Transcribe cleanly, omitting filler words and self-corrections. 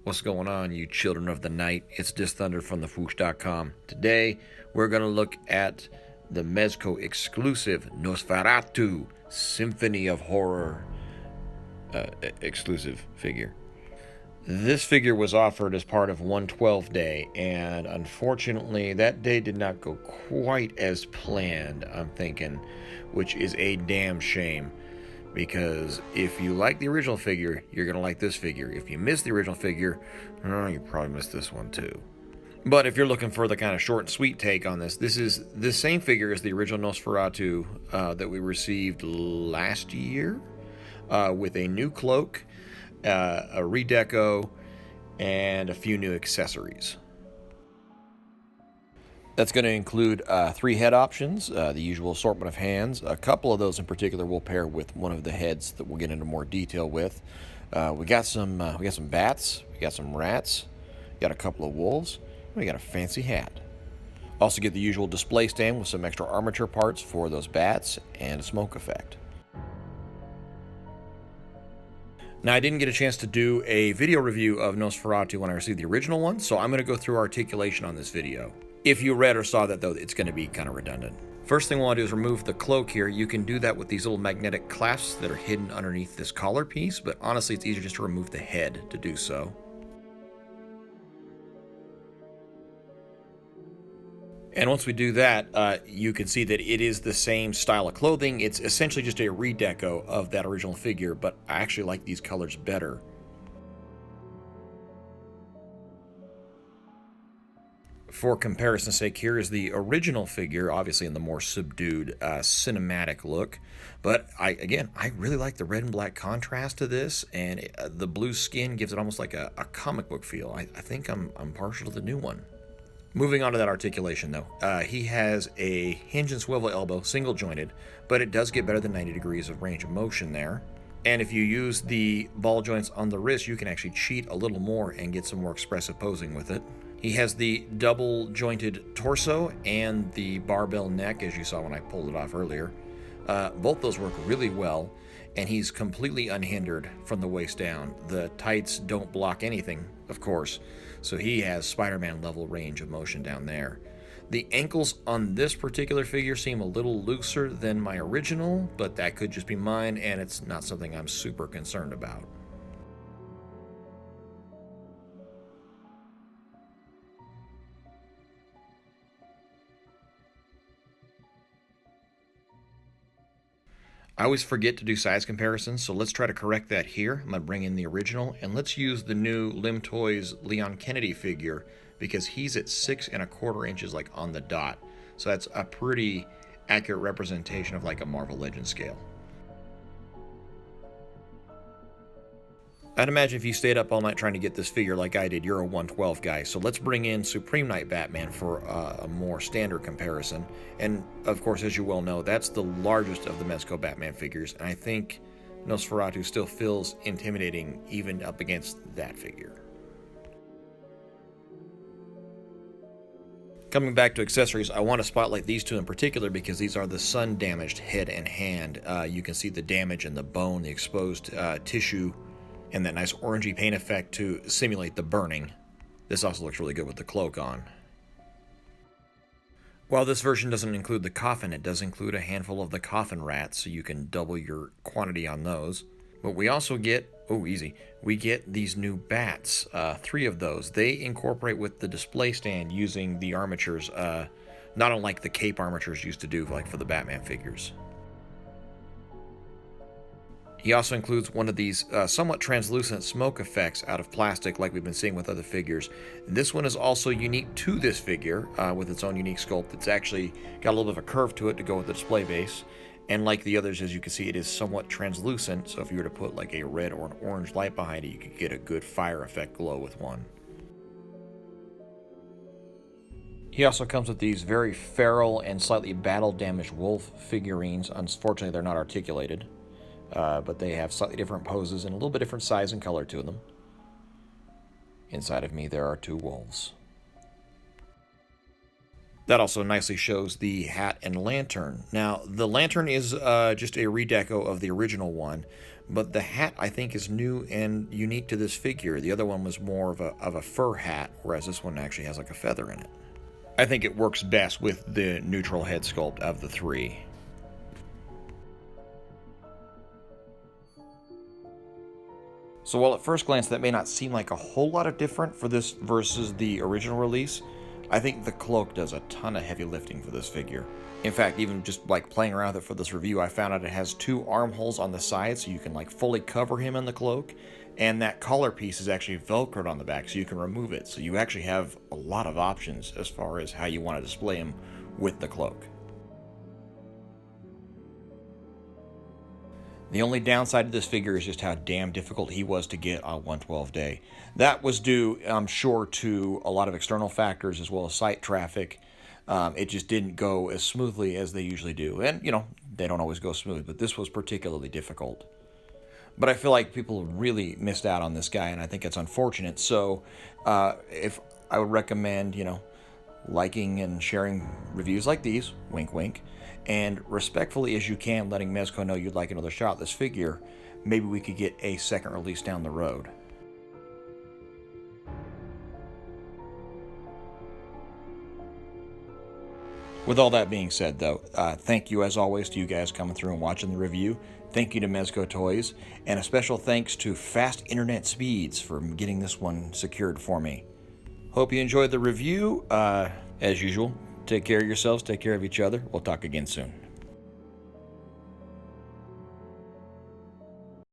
What's going on, you children of the night? It's DisThunder from thefoosh.com. Today, we're going to look at the Mezco exclusive Nosferatu Symphony of Horror exclusive figure. This figure was offered as part of 112 Day, and unfortunately, that day did not go quite as planned, I'm thinking, which is a damn shame. Because if you like the original figure, you're going to like this figure. If you miss the original figure, you probably missed this one too. But if you're looking for the kind of short and sweet take on this, this is the same figure as the original Nosferatu that we received last year, with a new cloak, a redeco, and a few new accessories. That's going to include 3 head options, the usual assortment of hands. A couple of those in particular will pair with one of the heads that we'll get into more detail with. We got some bats, we got some rats, we got a couple of wolves, we got a fancy hat. Also get the usual display stand with some extra armature parts for those bats and a smoke effect. Now, I didn't get a chance to do a video review of Nosferatu when I received the original one, so I'm going to go through articulation on this video. If you read or saw that, though, it's going to be kind of redundant. First thing I want to do is remove the cloak here. You can do that with these little magnetic clasps that are hidden underneath this collar piece, but honestly, it's easier just to remove the head to do so. And once we do that, you can see that it is the same style of clothing. It's essentially just a redeco of that original figure, but I actually like these colors better. For comparison's sake, here is the original figure, obviously in the more subdued cinematic look. But I really like the red and black contrast to this, and the blue skin gives it almost like a comic book feel. I think I'm partial to the new one. Moving on to that articulation, though. He has a hinge and swivel elbow, single jointed, but it does get better than 90 degrees of range of motion there. And if you use the ball joints on the wrist, you can actually cheat a little more and get some more expressive posing with it. He has the double jointed torso and the barbell neck, as you saw when I pulled it off earlier. Both those work really well, and he's completely unhindered from the waist down. The tights don't block anything, of course, so he has Spider-Man level range of motion down there. The ankles on this particular figure seem a little looser than my original, but that could just be mine, and it's not something I'm super concerned about. I always forget to do size comparisons, so let's try to correct that here. I'm going to bring in the original, and let's use the new Lim Toys Leon Kennedy figure, because he's at 6 1/4 inches, like on the dot. So that's a pretty accurate representation of like a Marvel Legends scale. I'd imagine if you stayed up all night trying to get this figure like I did, you're a 112 guy. So let's bring in Supreme Knight Batman for a more standard comparison. And of course, as you well know, that's the largest of the Mezco Batman figures. And I think Nosferatu still feels intimidating even up against that figure. Coming back to accessories, I want to spotlight these two in particular because these are the sun-damaged head and hand. You can see the damage in the bone, the exposed tissue, and that nice orangey paint effect to simulate the burning. This also looks really good with the cloak on. While this version doesn't include the coffin, it does include a handful of the coffin rats, so you can double your quantity on those. But we also get, we get these new bats, 3 of those. They incorporate with the display stand using the armatures, not unlike the cape armatures used to do like for the Batman figures. He also includes one of these somewhat translucent smoke effects out of plastic like we've been seeing with other figures. This one is also unique to this figure with its own unique sculpt. It's actually got a little bit of a curve to it to go with the display base. And like the others, as you can see, it is somewhat translucent, so if you were to put like a red or an orange light behind it, you could get a good fire effect glow with one. He also comes with these very feral and slightly battle-damaged wolf figurines. Unfortunately, they're not articulated. But they have slightly different poses and a little bit different size and color to them. Inside of me, there are 2 wolves. That also nicely shows the hat and lantern. Now, the lantern is just a redeco of the original one, but the hat, I think, is new and unique to this figure. The other one was more of a fur hat, whereas this one actually has like a feather in it. I think it works best with the neutral head sculpt of the three. So while at first glance that may not seem like a whole lot of different for this versus the original release, I think the cloak does a ton of heavy lifting for this figure. In fact, even just like playing around with it for this review, I found out it has 2 armholes on the side, so you can like fully cover him in the cloak, and that collar piece is actually velcroed on the back, so you can remove it. So you actually have a lot of options as far as how you want to display him with the cloak. The only downside to this figure is just how damn difficult he was to get on 112 day. That was due, I'm sure, to a lot of external factors as well as site traffic. It just didn't go as smoothly as they usually do. And, you know, they don't always go smooth, but this was particularly difficult. But I feel like people really missed out on this guy, and I think it's unfortunate. So if I would recommend, you know, liking and sharing reviews like these, wink wink, and respectfully as you can letting Mezco know you'd like another shot at this figure, maybe we could get a second release down the road. With all that being said, though, thank you as always to you guys coming through and watching the review. Thank you to Mezco Toyz, and a special thanks to Fast Internet Speeds for getting this one secured for me. Hope you enjoyed the review. As usual, take care of yourselves, take care of each other. We'll talk again soon.